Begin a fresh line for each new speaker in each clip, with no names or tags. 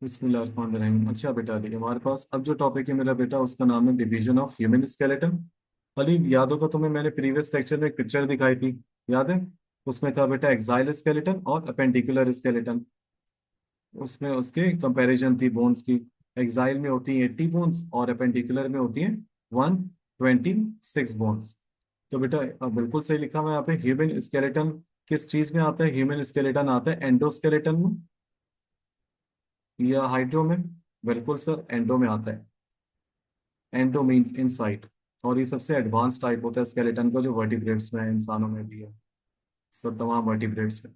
बिस्मिल्लाहिर्रहमानिर्रहीम। अच्छा बेटा, देखिए हमारे पास अब जो टॉपिक है मेरा बेटा, उसका नाम है division of human skeleton. Ali, याद होगा तुम्हें, मैंने प्रीवियस लेक्चर में एक पिक्चर दिखाई थी, याद है? उसमें था बेटा एक्साइल स्केलेटन और अपेंडिकुलर स्केलेटन। उसमें उसके कंपैरिजन थी बोन्स की। एक्साइल में होती है 80 बोन्स और अपेंडिकुलर में होती है 126 बोन्स। तो बेटा बिल्कुल सही लिखा हुआ है यहाँ पे। ह्यूमन स्केलेटन किस चीज में आता है? ह्यूमन स्केलेटन आता है एंडोस्केलेटन में या हाइड्रो में? बिल्कुल सर, एंडो में आता है। Endo means inside. और ये सबसे एडवांस टाइप होता है स्केलेटन का, जो वर्टिब्रेट्स में है, इंसानों में भी है, सब तमाम वर्टिब्रेट्स में।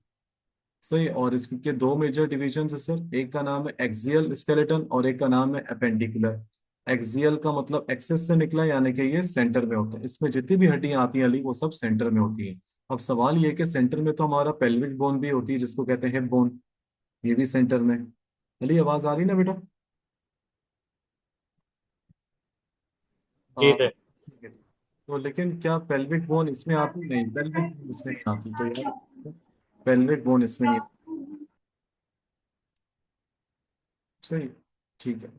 सही। और इसके दो मेजर डिविजन है सर, एक का नाम है एक्सियल स्केलेटन और एक का नाम है अपेंडिकुलर। एक्सियल का मतलब एक्सेस से निकला, यानी कि ये सेंटर में होता है। इसमें जितनी भी हड्डियां आती हैं अली, वो सब सेंटर में होती हैं। अब सवाल ये है कि सेंटर में तो हमारा पेल्विक बोन भी होती है, जिसको कहते हैं हिप बोन। ये भी सेंटर में। अली, आवाज आ रही ना बेटा?
जी
हाँ,
सर।
ठीक है। तो लेकिन क्या पेल्विक बोन इसमें आती? नहीं, पेल्विक बोन इसमें नहीं आती। तो यार, पेल्विक बोन इसमें नहीं। सही। ठीक है।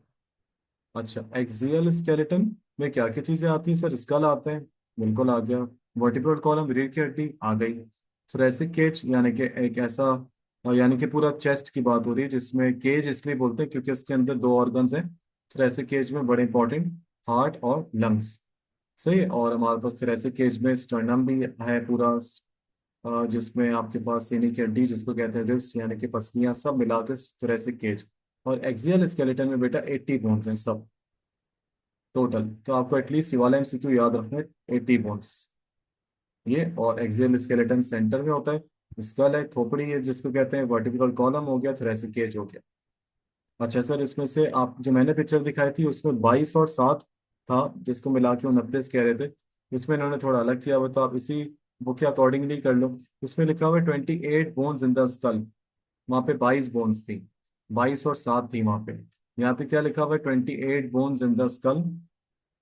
अच्छा, एक्सियल स्केलेटन में क्या क्या चीजें आती हैं सर? स्कल आता है, बिल्कुल आ गया। वर्टिब्रल कॉलम, रीढ़ की हड्डी आ गई। थोरेसिक केज यानी कि एक ऐसा, यानी कि पूरा चेस्ट की बात हो रही है, जिसमें केज इसलिए बोलते हैं क्योंकि इसके अंदर दो ऑर्गन्स हैं। थोरेसिक केज में बड़े इंपॉर्टेंट, हार्ट और लंग्स। सही। और हमारे पास थोरेसिक केज में स्टर्नम भी है पूरा, जिसमें आपके पास सीने की हड्डी, जिसको कहते हैं रिब्स यानी कि पसलियां, सब मिला के थोरेसिक केज। और एक्सियल स्केलेटन में बेटा 80 बोन्स हैं सब टोटल। तो आपको एटलीस्ट ये वाला एमसीक्यू याद रखना है, 80 बोन्स ये। और एक्सियल स्केलेटन सेंटर में होता है। स्कल है, खोपड़ी है, जिसको कहते हैं वर्टिब्रल कॉलम हो गया, थोरेसिक केज हो गया। अच्छा सर, इसमें से आप जो मैंने पिक्चर दिखाई थी उसमें 22 और 7 था, जिसको मिला के 29 कह रहे थे। इसमें इन्होंने थोड़ा अलग किया हुआ, तो आप इसी बुक के अकॉर्डिंगली कर लो। इसमें लिखा हुआ है 28 बोन्स इन द स्कल। वहाँ पे 22 बोन्स थी, 22 और 7 थी वहाँ पे। यहाँ पे क्या लिखा हुआ है? 28 bones in the skull,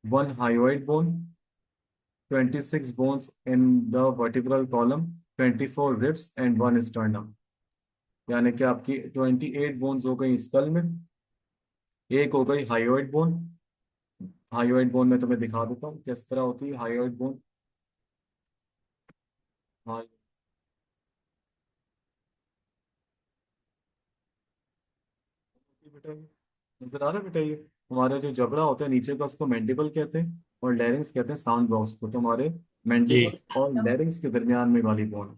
one hyoid bone, 26 bones in the vertebral column, 24 ribs and one sternum। यानी कि आपकी 28 बोन्स हो गई स्कल में, एक हो गई हायोइड बोन। हायोइड बोन में तुम्हें दिखा देता हूँ किस तरह होती है हायोइड बोन। हाँ, बेटा ये नजर आ रहा है बेटा? ये हमारा जो जबड़ा होता है नीचे का, उसको मैंडिबल कहते हैं, और लैरिंग्स कहते हैं साउंड बॉक्स को। तो हमारे
जी।
मैंडिबल और लैरिंग्स के दरमियान में वाली बोन।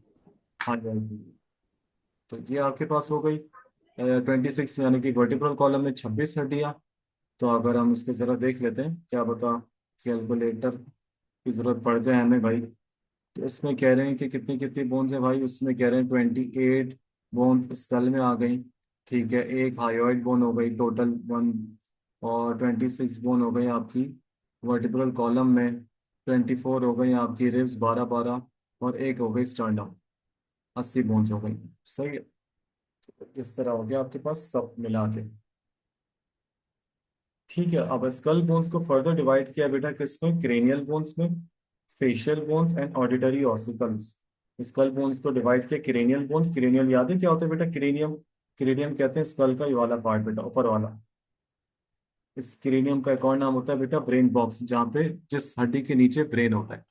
हाँ, तो ये आपके पास हो गई 26, यानी कि वर्टिब्रल कॉलम में 26 हड्डियां। तो अगर हम इसको जरा देख लेते हैं, क्या बता, कैलकुलेटर की जरूरत पड़ जाए हमें भाई। तो इसमें कह रहे हैं कि कितनी कितनी बोन्स है भाई, उसमें कह रहे हैं 28 बोन्स स्कल में आ गई। ठीक है, एक हायोइड बोन हो गई, टोटल 1। और 26 बोन हो गई आपकी वर्टिब्रल कॉलम में। 24 हो गई आपकी रिब्स, 12 12। और एक हो गई स्टर्नम, 80 बोन्स हो गई। सही है। इस तरह हो गया आपके पास सब मिला के। ठीक है, अब स्कल बोन्स को फर्दर डिवाइड किया बेटा किसमें? क्रेनियल बोन्स में, facial bones and auditory ossicles. Skull bones को डिवाइड किया क्रेनियल बोन्स। क्रेनियल याद है क्या होता है बेटा? क्रेनियम। क्रेनियम कहते हैं स्कल का ये वाला पार्ट बेटा, ऊपर वाला। इस क्रेनियम का एक और नाम होता है बेटा ब्रेन बॉक्स, जहाँ पे जिस हड्डी के नीचे ब्रेन होता है।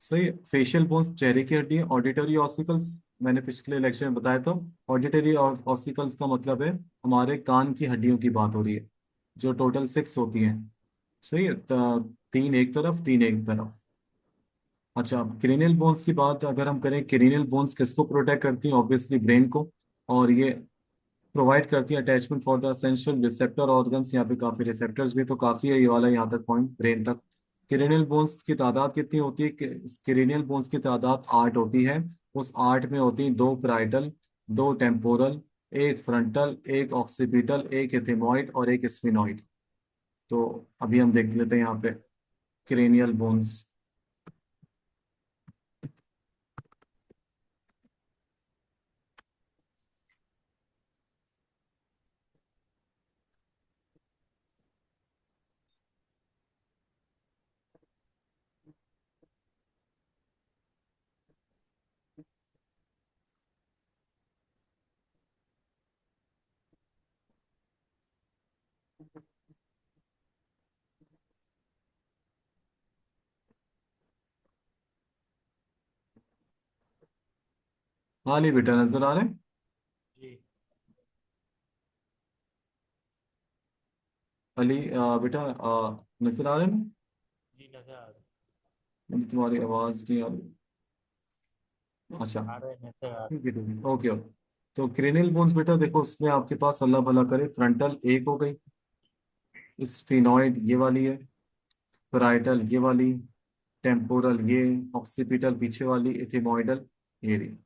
सही। फेशियल बोन्स चेहरे की हड्डी है। ऑडिटरी ऑसिकल्स मैंने पिछले लेक्चर में बताया था। ऑडिटरी ऑसिकल्स का मतलब है हमारे कान की हड्डियों की बात हो रही है, जो टोटल 6 होती हैं। सही है। तीन एक तरफ, तीन एक तरफ। अच्छा, क्रेनियल बोन्स की बात अगर हम करें, क्रेनियल बोन्स किसको प्रोटेक्ट करती हैं? ऑब्वियसली ब्रेन को। और ये प्रोवाइड करती है attachment for the essential receptor organs. यहाँ पे काफी रिसेप्टर्स भी तो काफी है, ये वाला यहाँ तक पॉइंट ब्रेन तक। क्रेनियल बोन्स की तादाद कितनी होती है? क्रेनियल बोन्स की तादाद 8 होती है। उस 8 में होती हैं दो पैराइटल, दो टेम्पोरल, एक फ्रंटल, एक ऑक्सीपिटल, एक एथेमॉइड और एक स्फिनॉइड। तो अभी हम देख लेते हैं यहाँ पे क्रेनियल बोन्स। हाँ नहीं बेटा, नजर आ रहे हैं।
जी।
अली बेटा नजर आ रहे हैं ना?
जी नजर आ रहे।
मुझे तुम्हारी आवाज नहीं आ रही। अच्छा।
आ रहे नजर आ
ठीक है ठीक है, ओके ओके। तो क्रेनियल बोन्स बेटा देखो, उसमें आपके पास अल्लाह भला करे फ्रंटल एक हो गई, स्फिनॉइड ये वाली है, पैराइटल ये वाली, टेम्पोरल ये, ऑक्सीपिटल पीछे वाली, इथिमोइडल ये रही।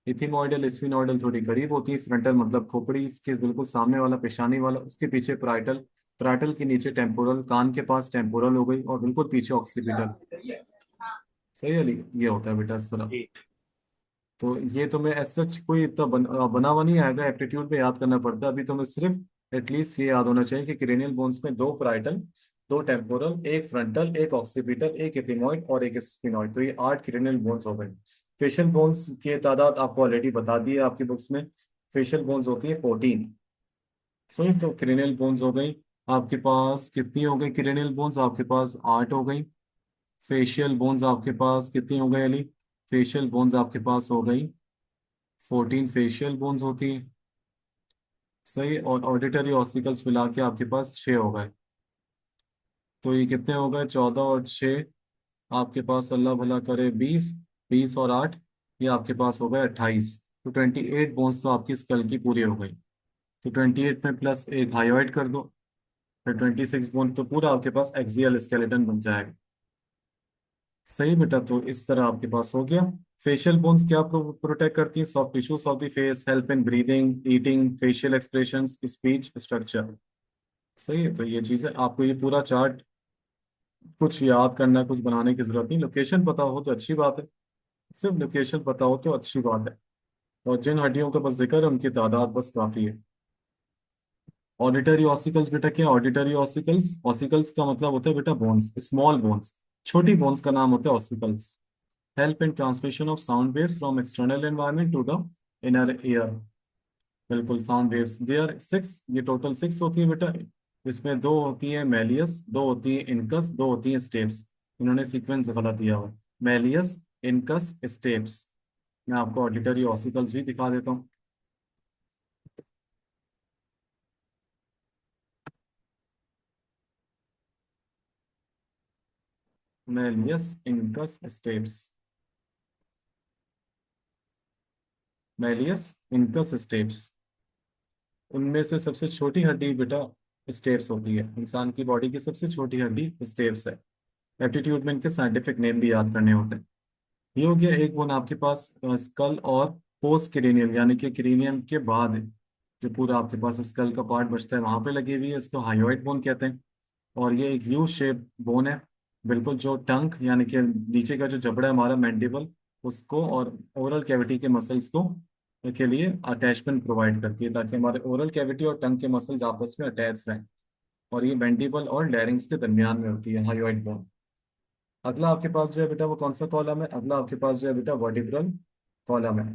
इथिमोइडल स्फिनोइडल थोड़ी करीब होती है, फ्रंटल मतलब खोपड़ी इसके बिल्कुल सामने वाला पेशानी वाला, उसके पीछे पैराइटल, पैराइटल के नीचे टेम्पोरल, कान के पास टेम्पोरल हो गई, और बिल्कुल पीछे ऑक्सीपिटल। सही है ली? ये होता है बेटा इस तरह।
जी।
तो ये तुम्हें एज सच कोई इतना बना हुआ नहीं आएगा, एप्टीट्यूड में याद करना पड़ता है। अभी तुम्हें सिर्फ एटलीस्ट ये याद होना चाहिए कि क्रेनियल बोन्स में दो पैराइटल, दो टेम्पोरल, एक फ्रंटल, एक ऑक्सीपिटल, एक एपिमॉइड और एक स्फिनॉइड, तो ये 8 क्रेनियल बोन्स हो गए। फेशियल बोन्स की तादाद आपको ऑलरेडी बता दी है आपकी बुक्स में। फेशियल बोन्स होती है 14। सही, तो क्रेनियल बोन्स हो गई आपके पास कितनी हो गई? क्रेनियल बोन्स आपके पास 8 हो गई। फेशियल बोन्स आपके पास कितनी हो गई अली? फेशियल बोन्स आपके पास हो गई 14 फेशियल बोन्स होती है। सही, और ऑडिटरी ऑसिकल्स मिला के आपके पास 6 हो गए। तो ये कितने हो गए? 14 और 6 आपके पास अल्लाह भला करे 20, 20 और 8 ये आपके पास हो गए 28। तो 28 बोन्स तो आपकी स्कल की पूरी हो गई। तो 28 में प्लस एक हाइलाइट कर दो, फिर 26 बोन, तो पूरा आपके पास एक्सियल स्केलेटन बन जाएगा। सही बेटा, तो इस तरह आपके पास हो गया। फेशियल बोन्स क्या प्रोटेक्ट करती हैं? Soft tissues of the face, help in breathing, eating, facial expressions, speech structure. सही है, तो ये चीजें आपको ये पूरा चार्ट कुछ याद करना, कुछ बनाने की जरूरत नहीं। लोकेशन पता हो तो अच्छी बात है, सिर्फ लोकेशन पता हो तो अच्छी बात है। और जिन हड्डियों का बस जिक्र है उनकी तादाद बस काफी है। ऑडिटरी ऑसिकल्स बेटा क्या? ऑडिटरी ऑसिकल्स, ऑसिकल्स का मतलब होता है बेटा बोन्स, स्मॉल बोन्स, छोटी बोन्स का नाम होता है ossicles. Help in transmission of sound waves from external environment to the inner ear. बिल्कुल, साउंड वेव्स दे आर 6, ये टोटल 6 होती है बेटा। इसमें दो होती है मेलियस, दो होती है इनकस, दो होती है स्टेप्स। इन्होंने सीक्वेंस गलत दिया हुआ, मेलियस, इनकस, स्टेप्स। मैं आपको ऑडिटरी ऑसिकल्स भी दिखा देता हूँ। Méliès, incus, steps, Méliès, incus, steps. उनमें से सबसे छोटी हड्डी बेटा स्टेप्स होती है। इंसान की बॉडी की सबसे छोटी हड्डी स्टेप्स है। एप्टीट्यूड में इनके साइंटिफिक नेम भी याद करने होते हैं। ये हो गया एक बोन आपके पास स्कल और पोस्ट क्रेनियम, यानी कि क्रेनियम के बाद जो पूरा आपके पास स्कल का पार्ट बचता है वहां पे लगी हुई है, इसको हाइयोइड बोन कहते हैं। और ये एक यू शेप बोन है, बिल्कुल जो टंक यानी कि नीचे का जो जबड़ा है हमारा मैंडिबल, उसको और ओरल कैविटी के मसल्स को के लिए अटैचमेंट प्रोवाइड करती है, ताकि हमारे ओरल कैविटी और टंग के मसल्स आपस में अटैच रहें। और ये मैंडिबल और लैरिंग्स के दरमियान में होती है हाइयोइड बोन। अगला आपके पास जो है बेटा वो कौन सा कॉलम है? अगला आपके पास जो है बेटा वर्टिब्रल कॉलम है।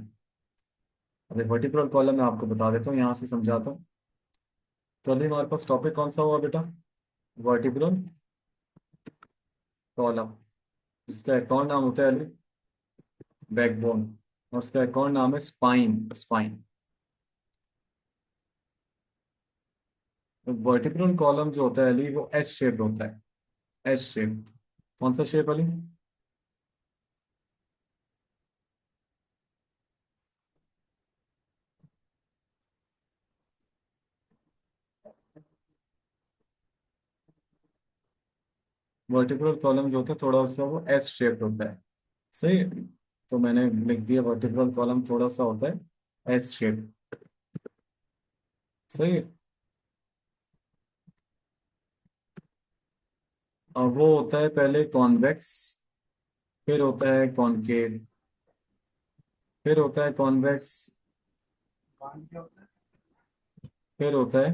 अभी वर्टिब्रल कॉलम मैं आपको बता देता हूँ, यहाँ से समझाता हूँ। तो अभी हमारे पास टॉपिक कौन सा हुआ बेटा? वर्टिब्रल कॉलम, जिसका एक और नाम होता है अभी बैकबोन, और उसका एक और नाम है स्पाइन, स्पाइन। वर्टिब्रल कॉलम जो होता है अली वो एस शेप होता है, एस शेप। कौन सा शेप अली? वर्टिब्रल कॉलम जो होता है थोड़ा सा वो एस शेप होता है। सही है? तो मैंने लिख दिया वर्टिब्रल कॉलम थोड़ा सा होता है एस शेप। सही है? अब वो होता है पहले कॉन्वेक्स, फिर होता है कॉनकेव, फिर होता है कॉन्वेक्स, फिर होता है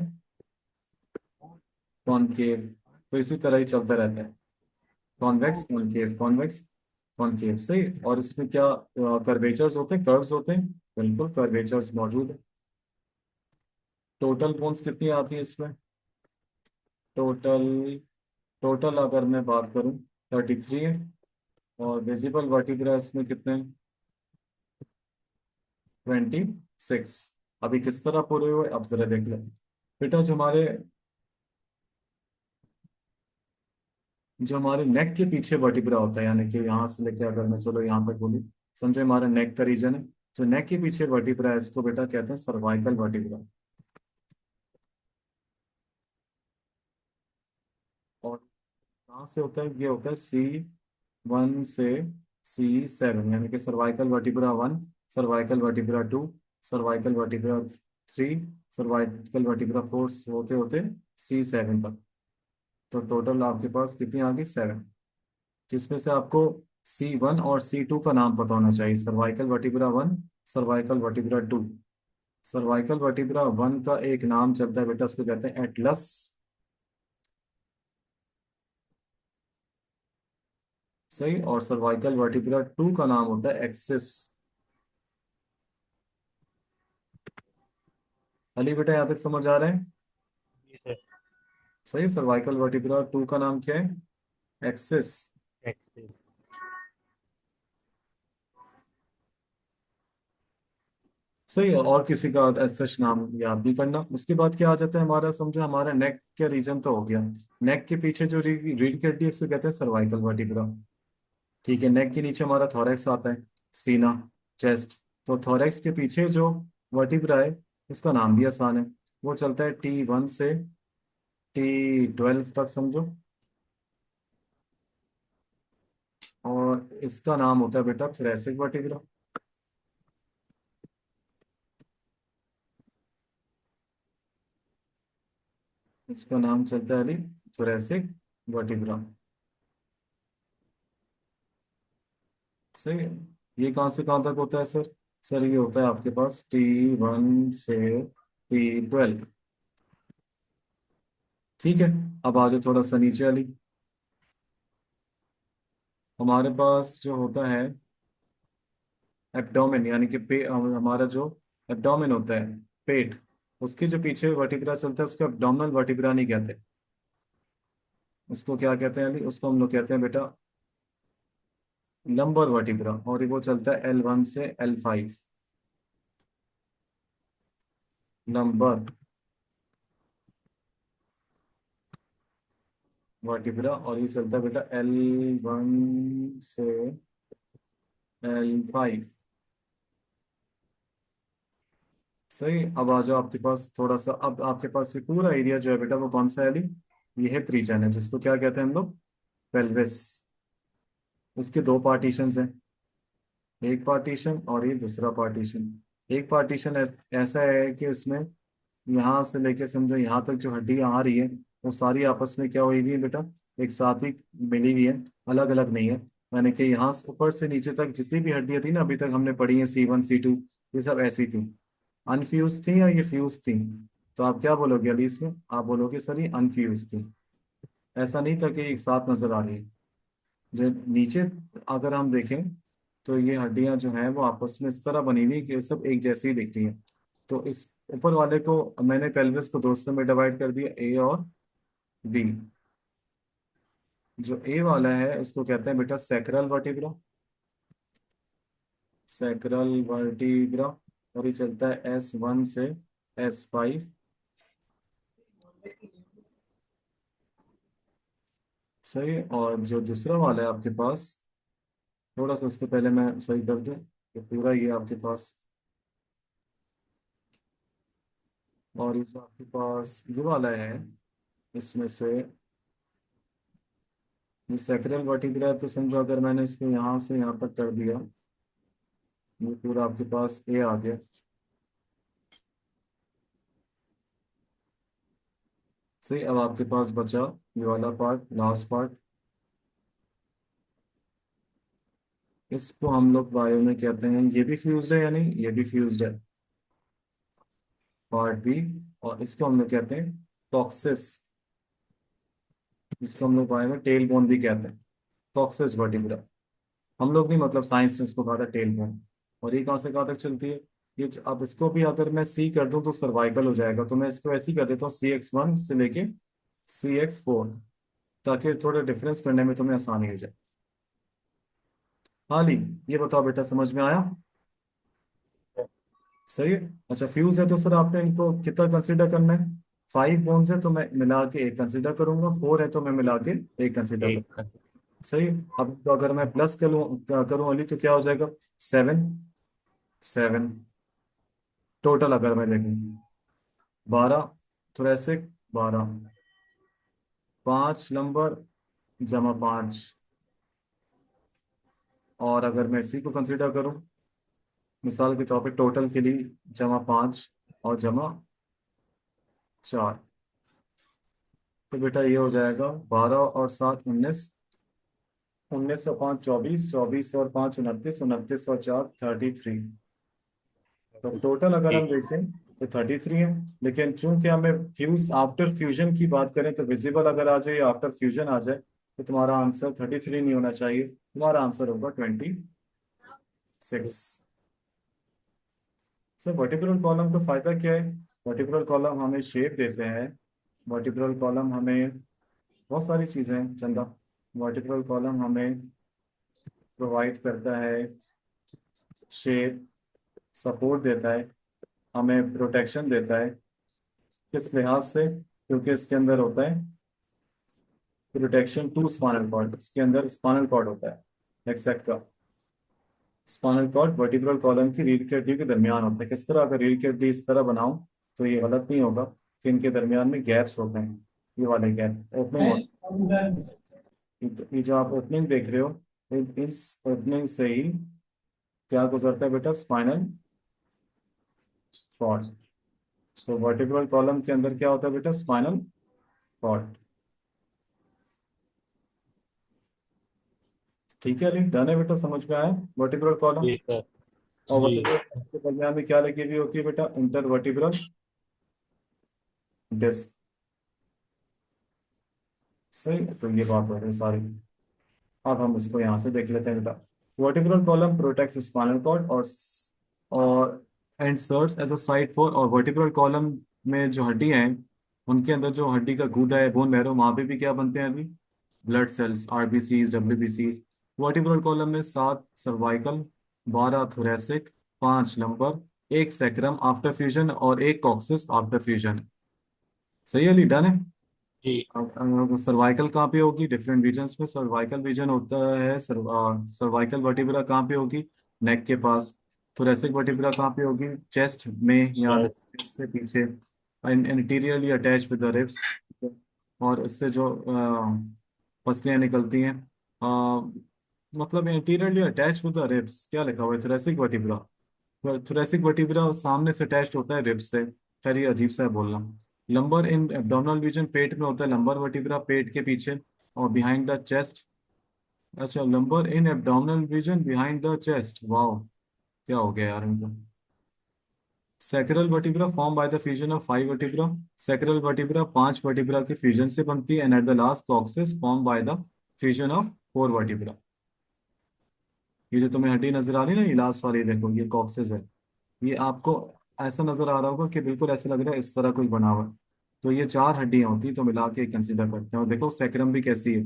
कॉनकेव। तो इसी तरह ही चलता रहता है, कॉन्वेक्स कॉनकेव, कॉन्वेक्स कॉनकेव। सही, और इसमें क्या कर्वेचर्स होते हैं, कर्व्स होते हैं? बिल्कुल, कर्वेचर्स मौजूद है। टोटल बोन्स कितनी आती है इसमें? टोटल टोटल अगर मैं बात करूं 33 है, और विजिबल वर्टिब्रा इसमें कितने हैं? 26। अभी किस तरह पूरे हुए अब जरा देख लो बेटा। जो हमारे नेक के पीछे वर्टिब्रा होता है, यानी कि यहाँ से लेके अगर मैं चलो यहाँ तक बोलूँ, समझो हमारा नेक का रीजन है। जो नेक के पीछे वर्टिब्रा है इसको बेटा कहते हैं सर्वाइकल वर्टिब्रा। और कहाँ से होता है? ये होता है C1 से C7, यानी कि cervical vertebra 1, cervical vertebra 2, cervical vertebra 3, cervical vertebra 4 होते होते C7 तक। तो टोटल आपके पास कितनी आ गई? 7। जिसमें से आपको C1 और C2 का नाम पता होना चाहिए। Cervical vertebra 1, cervical vertebra 2। Cervical vertebra 1 का एक नाम चलता है बेटा, उसको कहते हैं एटलस। सही। और सर्वाइकल वर्टिब्रा 2 का नाम होता है एक्सिस। अली बेटा यहाँ तक समझ आ रहे हैं?
जी सर।
सही। सर्वाइकल वर्टिब्रा 2 का नाम क्या है? एक्सिस।
एक्सेस।
सही है। और किसी का सच नाम याद नहीं करना। उसके बाद क्या आ जाता है हमारा? समझो हमारा नेक का रीजन तो हो गया। नेक के पीछे जो रीढ़ की हड्डी है इसको कहते हैं सर्वाइकल वर्टिब्रा। ठीक है। नेक के नीचे हमारा थोरैक्स आता है, सीना, चेस्ट। तो थोरैक्स के पीछे जो वर्टिब्रा है उसका नाम भी आसान है। वो चलता है T1 से T12 तक समझो। और इसका नाम होता है बेटा थोरैसिक वर्टिब्रा। इसका नाम चलता है अली थोरैसिक वर्टिब्रा। सही है। ये कहाँ से कहाँ तक होता है सर? सर ये होता है आपके पास T1 से T12। ठीक है। अब आ जाओ थोड़ा सा नीचे अली। हमारे पास जो होता है एब्डोमेन, यानी कि हमारा जो एब्डोमेन होता है, पेट, उसके जो पीछे वर्टिब्रा चलता है उसको एब्डोमिनल वर्टिब्रा नहीं कहते। उसको क्या कहते हैं अली? उसको हम लोग कहते हैं बेटा लंबर वर्टिब्रा। और ये वो चलता है L1 से L5, लंबर वर्टिब्रा। और ये चलता है बेटा L1 से L5। सही। अब आ जाओ आपके पास थोड़ा सा। अब आपके पास ये पूरा एरिया जो है बेटा वो कौन सा है अली? ये है रीजन है जिसको क्या कहते हैं हम लोग? पेल्विस। उसके दो पार्टीशंस हैं, एक पार्टीशन और ये दूसरा पार्टीशन। एक पार्टीशन ऐसा है कि उसमें यहाँ से लेके समझो यहाँ तक जो हड्डियाँ आ रही है वो सारी आपस में क्या हुई हुई है बेटा? एक साथ ही मिली हुई है, अलग अलग नहीं है। यानी कि यहाँ से ऊपर से नीचे तक जितनी भी हड्डियाँ थी ना अभी तक हमने पढ़ी है, C1 C2, ये सब ऐसी थी। अनफ्यूज थी या ये फ्यूज थी? तो आप क्या बोलोगे अली इसमें? आप बोलोगे सर ये अनफ्यूज थी। ऐसा नहीं था कि एक साथ नजर आ रही है। जो नीचे अगर हम देखें तो ये हड्डियां जो हैं वो आपस में इस तरह बनी हुई कि सब एक जैसी ही दिखती हैं। तो इस ऊपर वाले को मैंने पेल्विस को दो हिस्सों में डिवाइड कर दिया, A और B। जो A वाला है उसको कहते हैं बेटा सैक्रल वर्टिब्रा, सैक्रल वर्टिब्रा। और ये चलता है S1 से S5। सही। और जो दूसरा वाला है आपके पास, थोड़ा सा इसको पहले मैं सही कर दूं कि पूरा ये आपके पास। और ये जो आपके पास ये वाला है इसमें से ये सैक्रल वर्टिब्रा है। तो समझो अगर मैंने इसको यहाँ से यहाँ तक कर दिया, ये पूरा आपके पास A आ गया। सही। अब आपके पास बचा ये वाला पार्ट, लास्ट पार्ट। इसको हम लोग बायो में कहते हैं, ये भी फ्यूज्ड है या नहीं? ये भी फ्यूज्ड है, पार्ट B। और इसको हम लोग कहते हैं टॉक्सिस। इसको हम लोग बायो में टेल बोन भी कहते हैं, टॉक्सिस वर्टिब्रा। हम लोग नहीं, मतलब साइंस ने इसको कहा था टेल बोन। और ये कहाँ से कहाँ तक चलती है? अब इसको भी अगर मैं C कर दूं तो सर्वाइकल हो जाएगा। तो मैं इसको ऐसे ही कर देता हूँ, CX1 से लेके CH4, ताकि थोड़ा डिफरेंस करने में तुम्हें आसानी हो जाए। हाली, ये बताओ बेटा, समझ में आया? सही है। अच्छा, फ्यूज है तो सर आपने इनको कितना कंसीडर करना है? 5 बोन्स है तो मैं मिला के एक कंसीडर करूंगा, 4 है तो मैं मिला के एक कंसीडर करूंगा।
एक कंसेप्ट।
सही है। अब तो अगर मैं प्लस करूँ करूँ अली, तो क्या हो जाएगा? 7, 7 टोटल अगर मैं देखूँ, 12 थोरेसिक, 12, 5 नंबर जमा 5, और अगर मैं इसी को कंसीडर करूँ मिसाल के तौर पे टोटल के लिए, जमा 5 और जमा 4, तो बेटा ये हो जाएगा 12 और 7 19, 19 और 5 24, 24 और 5 29, 29 और 4 33। तो टोटल अगर हम
ठीक।
देखें तो 33 है। लेकिन चूंकि हमें फ्यूज आफ्टर फ्यूजन की बात करें, तो विजिबल अगर आ जाए या आफ्टर फ्यूजन आ जाए, तो तुम्हारा आंसर 33 नहीं होना चाहिए, तुम्हारा आंसर होगा 26। सर वर्टिब्रल कॉलम का फायदा क्या है? वर्टिब्रल कॉलम हमें शेप देते हैं। वर्टिब्रल कॉलम हमें बहुत सारी चीजें हैं चंदा। वर्टिब्रल कॉलम हमें प्रोवाइड करता है शेप, सपोर्ट देता है, हमें प्रोटेक्शन देता है। किस लिहाज से? क्योंकि इसके अंदर होता है प्रोटेक्शन टू स्पाइनल कॉर्ड, इसके अंदर स्पाइनल कॉर्ड होता है, एक्सेक्ट का। स्पाइनल कॉर्ड वर्टिब्रल कॉलम की रीढ़ की हड्डी के दरमियान होता है। किस तरह? अगर रीढ़ की हड्डी इस तरह बनाऊं तो ये गलत नहीं होगा कि इनके दरमियान में गैप्स होते हैं, ये वाले गैप ओपनिंग होते हैं। ये जो आप ओपनिंग देख रहे हो, इस ओपनिंग से ही क्या गुजरता है बेटा? Spinal cord. तो वर्टिब्रल कॉलम के अंदर क्या होता है बेटा? Spinal cord. ठीक है, अली डन है बेटा, समझ में आया वर्टिब्रल कॉलम?
जी सर।
और
जी।
वर्टिब्रल के दरमियान में क्या लगी हुई होती है बेटा? Intervertebral disc. सही है, तो ये बात हो रही है सारी। अब हम इसको यहाँ से देख लेते हैं बेटा। Vertebral column protects spinal cord और and serves as a site for, और वर्टिब्रल कॉलम में जो हड्डियां हैं, उनके अंदर जो हड्डी का गूदा है, बोन मैरो, वहां पे भी क्या बनते हैं अभी? ब्लड सेल्स, आरबीसीज, डब्ल्यूबीसीज। वर्टिब्रल कॉलम में 7 सर्वाइकल, 12 थोरेसिक, 5 लंबर, एक सैक्रम आफ्टर फ्यूजन और एक कॉक्सिस आफ्टर फ्यूजन। सही है, डन है।
जी।
सर्वाइकल कहाँ पे होगी? डिफरेंट रीजन्स में सर्वाइकल रीजन होता है। सर्वाइकल वर्टिब्रा कहाँ पे होगी? नेक के पास। थोरेसिक वर्टिब्रा कहाँ पे होगी? चेस्ट में, या
यस।
chest से पीछे, interiorly attach with the ribs. और इससे जो पसलियाँ निकलती हैं, मतलब interiorly attach with the ribs, क्या लिखा हुआ है? Thoracic vertebra. थोरेसिक वर्टिब्रा सामने से अटैच्ड होता है रिब्स से। खैर ये अजीब सा है बोलना। लंबर इन एब्डोमिनल रीजन, पेट में होता है लंबर वर्टिब्रा, पेट के पीछे और बिहाइंड द चेस्ट। अच्छा, lumbar in abdominal region behind the chest, wow, क्या हो गया यार इनको। Sacral vertebra form by the fusion of 5 vertebra. Sacral vertebra 5 vertebra के फ्यूजन से बनती है, and at the last coccyx form by the fusion of 4 vertebra. ये जो तुम्हें हड्डी नजर आ रही है ना, ये लास्ट वाली देखो, ये कॉक्सिस है। ये आपको ऐसा नजर आ रहा होगा कि बिल्कुल ऐसा लग रहा है इस तरह कुछ बना हुआ है। तो ये 4 हड्डियां होती हैं, तो मिला के कंसिडर करते हैं। और देखो सैक्रम भी कैसी है,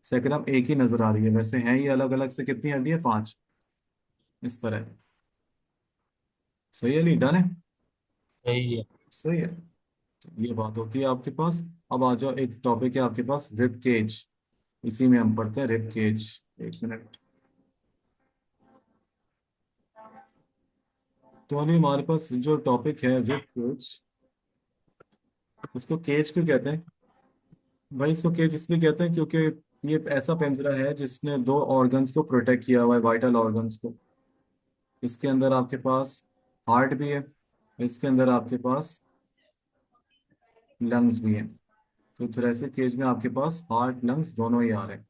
सैक्रम एक ही नजर आ रही है, वैसे हैं ये अलग अलग से कितनी हड्डियां? 5, इस तरह। सही है, ली डन है।
सही है।
सही है, तो ये बात होती है आपके पास। अब आ जाओ, एक टॉपिक है आपके पास, रिब केज। इसी में हम पढ़ते हैं रिब केज। एक मिनट। तो अभी हमारे पास जो टॉपिक है रिब केज, इसको केज क्यों कहते हैं भाई? इसको केज इसलिए कहते हैं क्योंकि ये ऐसा पिंजरा है जिसने 2 ऑर्गन्स को प्रोटेक्ट किया हुआ है, वाइटल ऑर्गन्स को। इसके अंदर आपके पास हार्ट भी है, इसके अंदर आपके पास लंग्स भी हैं। तो थोरेसिक केज में आपके पास हार्ट लंग्स दोनों ही आ रहे हैं।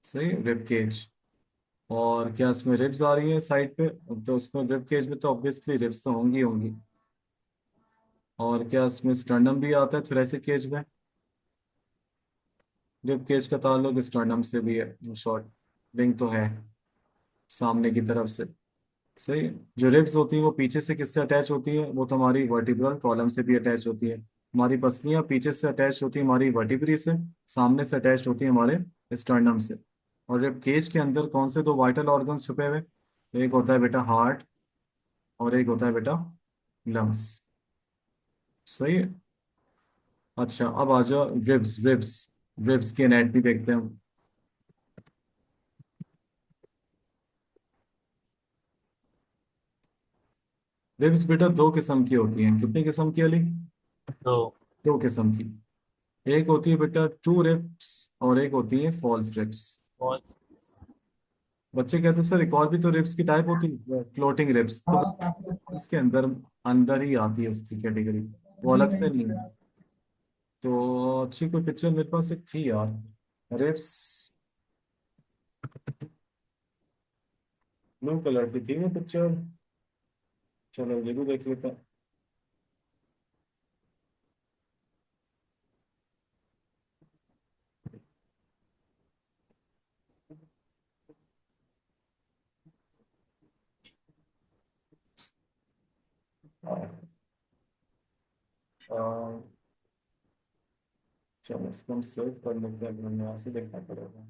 सही, रिब केज। और क्या इसमें रिब्स आ रही है साइड पे? तो उसमें रिब केज में तो ऑब्वियसली रिब्स तो होंगी होंगी। और क्या इसमें स्टर्नम भी आता है थोरेसिक केज में? रिब केज का ताल्लुक स्टर्नम से भी है, शॉर्ट लिंक तो है सामने की तरफ से। सही है। जो रिब्स होती हैं वो पीछे से किससे अटैच होती है, वो तो हमारी वर्टिब्रल कॉलम से भी अटैच होती है। हमारी पसलियां पीछे से अटैच होती है हमारी वर्टिब्री से, सामने से अटैच होती है हमारे स्टर्नम से। और रिब केज के अंदर कौन से दो वाइटल ऑर्गन्स छुपे हुए, एक होता है बेटा हार्ट और एक होता है बेटा लंग्स। सही है। अच्छा अब आ जाओ रिब्स रिब्स रिब्स की एनाटॉमी देखते हैं। रिब्स बेटा दो किस्म की होती हैं, कितनी किस्म की अली?
तो
दो किस्म की। एक होती है बेटा ट्रू रिब्स और एक होती है फॉल्स रिब्स।
बहुत।
बच्चे कहते हैं सर एक और भी तो रिब्स की टाइप होती है, फ्लोटिंग रिब्स, तो इसके अंदर अंदर ही आती है उसकी कैटेगरी, वो अलग से नहीं है। तो अच्छी कोई पिक्चर मेरे पास एक थी यार, रिब्स ब्लू कलर की थी वो पिक्चर। चलो ये भी देख लेते हैं। आ, चलो इसको हम सेव कर लेते हैं, हमें यहाँ से देखना पड़ेगा।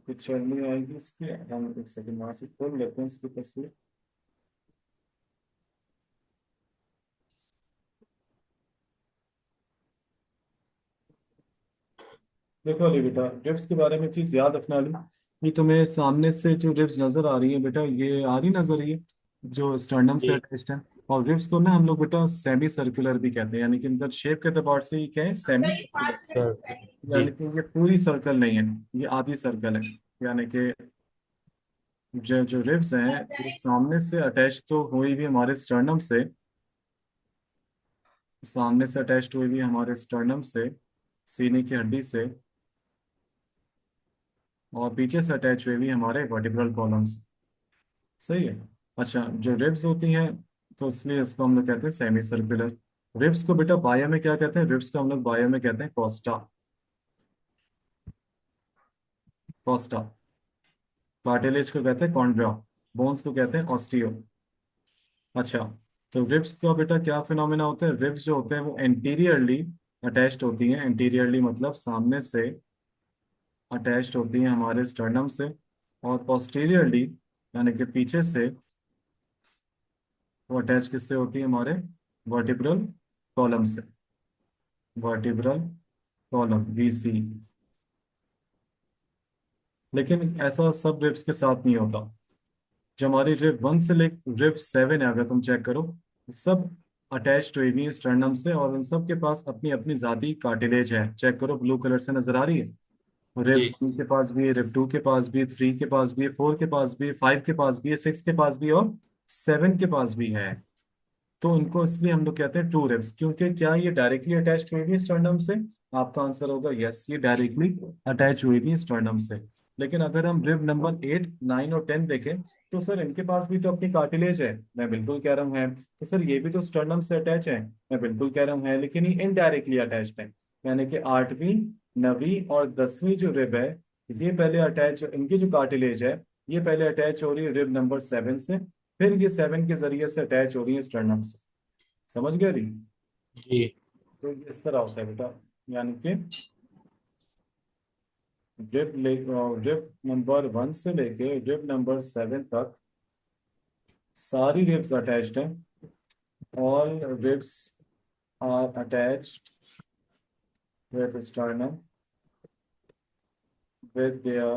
पिक्चर नहीं आएगी इसकी, हम एक सेकंड वहां से खोल लेते हैं इसकी तस्वीर। देखो अली बेटा, रिब्स के बारे में चीज याद रखना अली, ये तुम्हें सामने से जो रिब्स नजर आ रही है बेटा, ये आ रही नजर रही है जो स्टर्नम से
जी
अटैच्ड है। और रिब्स को ना हम लोग बेटा सेमी सर्कुलर भी कहते हैं, यानी कि इनका शेप के अतबार से ये क्या है, सेमी सर्कुलर।
सर। जी
यानी कि ये पूरी सर्कल नहीं है, ये आधी सर्कल है। यानी कि जो जो रिब्स हैं वो सामने से अटैच तो हुई भी हमारे स्टर्नम से, सामने से अटैच्ड हुई भी हमारे स्टर्नम से, सीने की हड्डी से, और पीछे से अटैच हुई भी हमारे वर्टिब्रल कॉलम से। सही है। अच्छा जो रिब्स होती हैं, तो इसलिए इसको हम लोग कहते हैं सेमी सर्कुलर। रिब्स को बेटा बायो में क्या कहते हैं, रिब्स को हम लोग बायो में कहते हैं कोस्टा। कोस्टा। कार्टिलेज को कहते हैं कॉन्ड्रा। बोन्स को कहते हैं ऑस्टियो। अच्छा तो रिब्स का बेटा क्या फिनोमेना होता है, रिब्स जो होते हैं वो एंटीरियरली अटैच्ड होती हैं, एंटीरियरली मतलब सामने से अटैच्ड होती हैं हमारे स्टर्नम से, और पोस्टीरियरली यानी कि पीछे से वो अटैच किससे होती है, हमारे वर्टिब्रल कॉलम से। Vertebral column VC. लेकिन ऐसा सब रिब्स के साथ नहीं होता। जो हमारी रिब वन से ले रिब सेवन है, अगर तुम चेक करो, सब अटैच्ड हुई हुई है स्टर्नम से, और उन सब के पास अपनी अपनी जाती कार्टिलेज है। चेक करो ब्लू कलर से नजर आ रही है।
जी
रिब वन के पास भी है, रिब टू के पास भी है, थ्री के पास भी है, फोर के पास भी है, फाइव के पास भी है, सिक्स के पास भी है, और सेवन के पास भी है। तो उनको इसलिए हम लोग कहते हैं टू रिब्स, क्योंकि क्या ये डायरेक्टली अटैच हुई थी स्टर्नम से? आपका आंसर होगा यस, ये डायरेक्टली अटैच हुई थी स्टर्नम से। लेकिन अगर हम रिब नंबर 8, 9 और 10 देखें, तो सर इनके पास भी तो अपनी कार्टिलेज है, मैं बिल्कुल कह रहा हूँ है। तो सर ये भी तो स्टर्नम से अटैच है, मैं बिल्कुल कह रहा हूँ है, लेकिन ये इनडायरेक्टली अटैच्ड है। यानी कि 8वीं, 9वीं और 10वीं जो रिब है, ये पहले अटैच, इनकी जो कार्टिलेज है ये पहले अटैच हो रही है रिब नंबर 7 से, फिर ये 7 के जरिए से अटैच हो रही है स्टर्नम से। समझ गया री?
जी
तो ये इस तरह होता है बेटा, यानी कि रिब नंबर 1 से लेके रिब नंबर 7 तक सारी रिब्स अटैच्ड हैं। All ribs are attached with sternum with their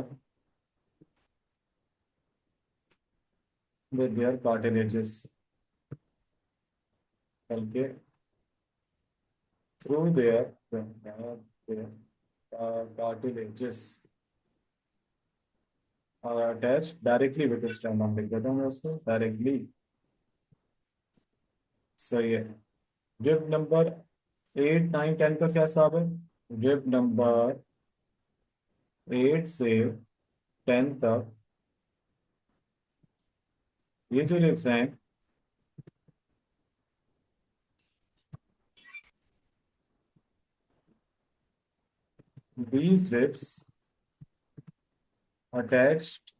with their cartilages, बल्कि through their cartilages are attached directly with the sternum। लिख देता हूँ मैं उसको डायरेक्टली। सही है। रिब नंबर 8, 9, 10 का क्या हिसाब है? रिब नंबर 8 से 10 तक ये जो रिब्स हैं, these ribs attached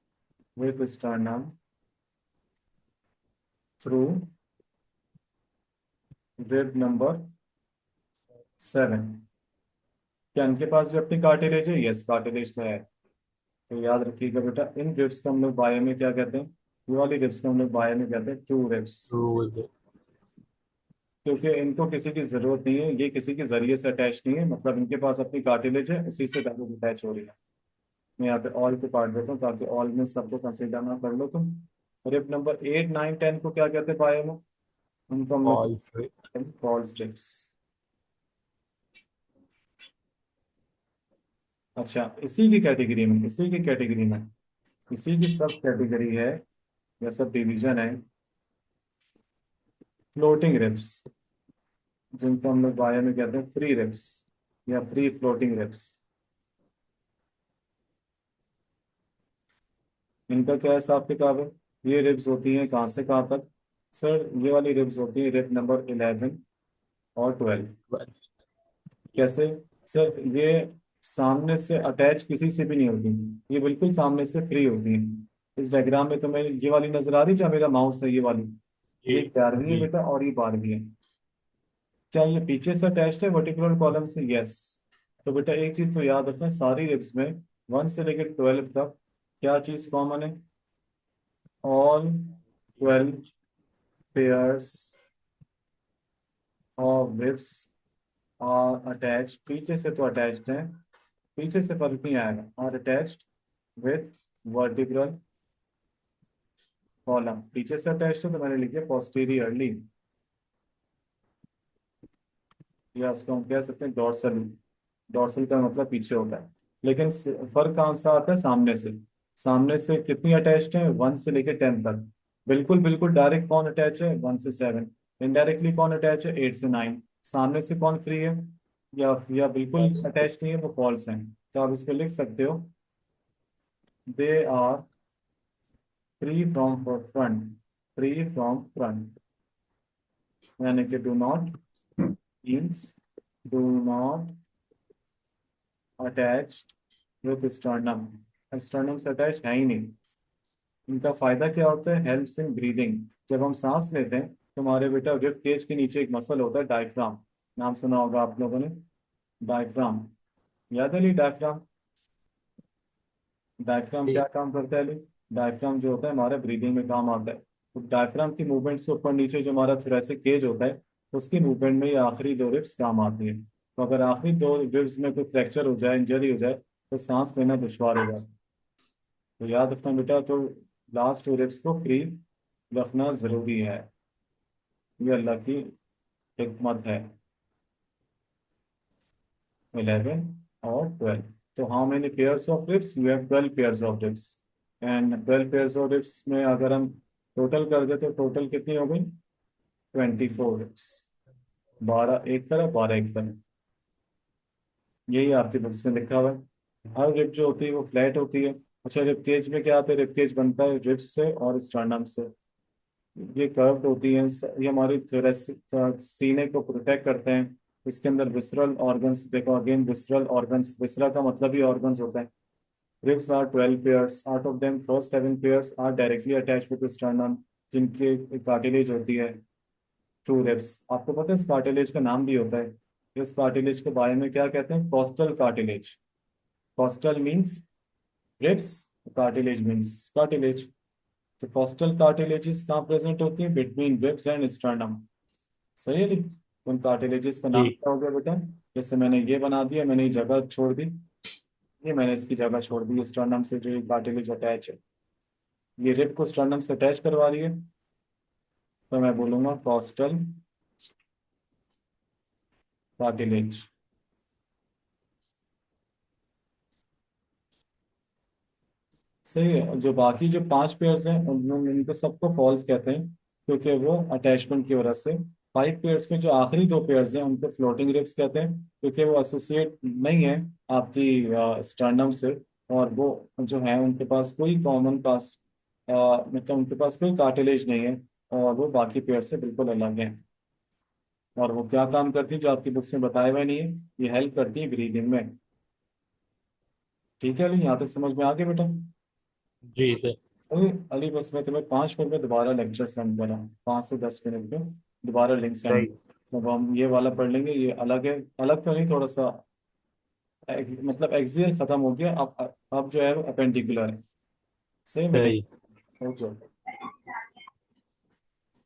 with sternum through rib number 7। क्या इनके पास भी अपनी कार्टिलेज है? यस, कार्टिलेज तो है। तो याद रखिएगा बेटा, इन रिब्स को हम लोग बायो में क्या कहते हैं? ये वाली रिब्स को हम लोग बायो में कहते हैं ट्रू रिब्स।
ट्रू।
क्योंकि इनको किसी की जरूरत नहीं है, ये किसी के जरिए से अटैच नहीं है, मतलब इनके पास अपनी कार्टिलेज है, उसी से डायरेक्ट अटैच हो रही है। मैं यहाँ पे ऑल को काट देता हूँ ताकि ऑल में सबको कंसिडर ना कर लो तुम। रिप नंबर 8, 9, 10 को क्या कहते हैं बायो में? उनको हम लोग
फॉल्स।
False ribs. अच्छा, इसी की सब कैटेगरी है या सब डिवीजन है फ्लोटिंग रिप्स, जिनको हम लोग बायो में कहते हैं फ्री रिप्स या फ्री फ्लोटिंग रिप्स। इनका क्या हिसाब किताब है? ये रिब्स होती हैं कहाँ से कहाँ तक? सर ये वाली रिब्स होती है रिब नंबर 11 और 12। कैसे? सर ये सामने से अटैच किसी से भी नहीं होती, ये बिल्कुल सामने से फ्री होती है। इस डायग्राम में तुम्हें ये वाली नजर आ रही है, जहाँ मेरा माउस है, ये वाली,
जी।
ये 11वीं है
जी।
बेटा और ये 12वीं है। क्या ये पीछे से अटैच्ड है वर्टिकुलर कॉलम से? यस। तो बेटा एक चीज तो याद रखना, सारी रिब्स में 1 से लेकर 12 तक क्या चीज कॉमन है? All 12 pairs of ribs are attached, पीछे से तो अटैच्ड है, पीछे से फर्क नहीं आएगा, are attached with vertebral column. पीछे से अटैच्ड है तो मैंने लिख दिया पोस्टीरियरली, या उसको हम कह सकते हैं डॉर्सल। डॉर्सल का मतलब पीछे होता है। लेकिन फर्क कहाँ से आता है? सामने से। सामने से कितनी अटैच्ड है? 1 से लेकर 10 तक। बिल्कुल बिल्कुल डायरेक्ट कौन अटैच है? 1 से 7। इनडायरेक्टली कौन अटैच है? 8 से 9। सामने से कौन फ्री है या बिल्कुल
बस।
अटैच नहीं है? वो फॉल्स है। तो आप इसको लिख सकते हो, they are free from front, free from front, यानी कि do not means do not attach with sternum. Sternum से अटैच है ही नहीं। इनका फायदा क्या होता है? Helps in breathing. जब हम सांस लेते हैं तो हमारे बेटा रिब केज के नीचे एक मसल होता है डायफ्राम, नाम सुना होगा आप लोगों ने, डायफ्राम। याद है? नहीं डायफ्राम, डायफ्राम क्या
जी।
काम करता है? अली? डायफ्राम जो होता है हमारे ब्रीदिंग में काम आता है। तो डायफ्राम की मूवमेंट से ऊपर नीचे जो हमारा थोरेसिक केज होता है, उसकी मूवमेंट में ये आखिरी दो रिब्स काम आती है। तो अगर आखिरी दो रिब्स में कोई फ्रैक्चर हो जाए, इंजरी हो जाए, तो सांस लेना दुश्वार हो जाए। तो याद रखना बेटा, तो लास्ट टू रिब्स को फ्री रखना जरूरी है। ये अल्लाह की हिकमत है। 11 और 12। तो how many pairs of ribs? You have 12 pairs of ribs. And 12 pairs of ribs में अगर हम टोटल कर दे तो टोटल कितनी हो गई? 24 रिब्स। 12 एक तरफ, 12 एक तरफ। यही आपकी बुक्स में लिखा हुआ है। हर रिब जो होती है वो फ्लैट होती है। अच्छा, रिब केज में क्या आता है? रिब केज बनता है रिब्स से और स्टर्नम से। ये कर्व्ड होती हैं, ये हमारी thoracic सीने को प्रोटेक्ट करते हैं। इसके अंदर विसरल ऑर्गन्स, देखो अगेन विसरल ऑर्गन्स, विसरा का मतलब ही ऑर्गन्स होता है। Ribs are 12 pairs, out of them first 7 pairs are directly attached with sternum, जिनकी कार्टिलेज होती है ट्रू रिब्स। आपको पता है इस कार्टिलेज का नाम भी होता है? इस कार्टिलेज के बारे में क्या कहते हैं? Costal cartilage. Costal means ribs, cartilage means cartilage. तो कॉस्टल कार्टिलेजेस कहाँ प्रेजेंट होती है? Between ribs and sternum. सही है नहीं? उन कार्टिलेजेस का नाम
जी।
क्या हो गया बेटा? जैसे मैंने ये बना दिया, मैंने ये जगह छोड़ दी, ये मैंने इसकी जगह छोड़ दी स्टर्नम से जो ये कार्टिलेज अटैच है, ये रिब को स्टर्नम से अटैच करवा रही है। तो मैं बोलूंगा कॉस्टल कार्टिलेज। सही है। जो बाकी जो 5 पेयर्स हैं उनमें इनको सबको फॉल्स कहते हैं, क्योंकि वो अटैचमेंट की वजह से। 5 पेयर्स में जो आखिरी 2 पेयर्स हैं उनको फ्लोटिंग रिब्स कहते हैं, क्योंकि वो एसोसिएट नहीं है आपकी स्टर्नम से। और वो जो है उनके पास कोई कॉमन पास, मतलब उनके पास कोई कार्टिलेज नहीं है, और वो बाकी पेयर से बिल्कुल अलग है। और वो क्या काम करती है जो आपकी बुक्स में बताया हुआ नहीं है? ये हेल्प करती है ब्रीदिंग में। ठीक है अली, यहाँ तक समझ में आ गया बेटा?
जी सर।
सही अली, बस मैं तुम्हें 5 मिनट में दोबारा लेक्चर सेंड करा, 5 से 10 मिनट में दोबारा लिंक सेंड।
सही।
अब हम ये वाला पढ़ लेंगे, ये अलग है, अलग तो नहीं, थोड़ा सा मतलब एक्सियल खत्म हो गया, अब जो है अपेंडिकुलर है। सही मिले।
सही।
ओके।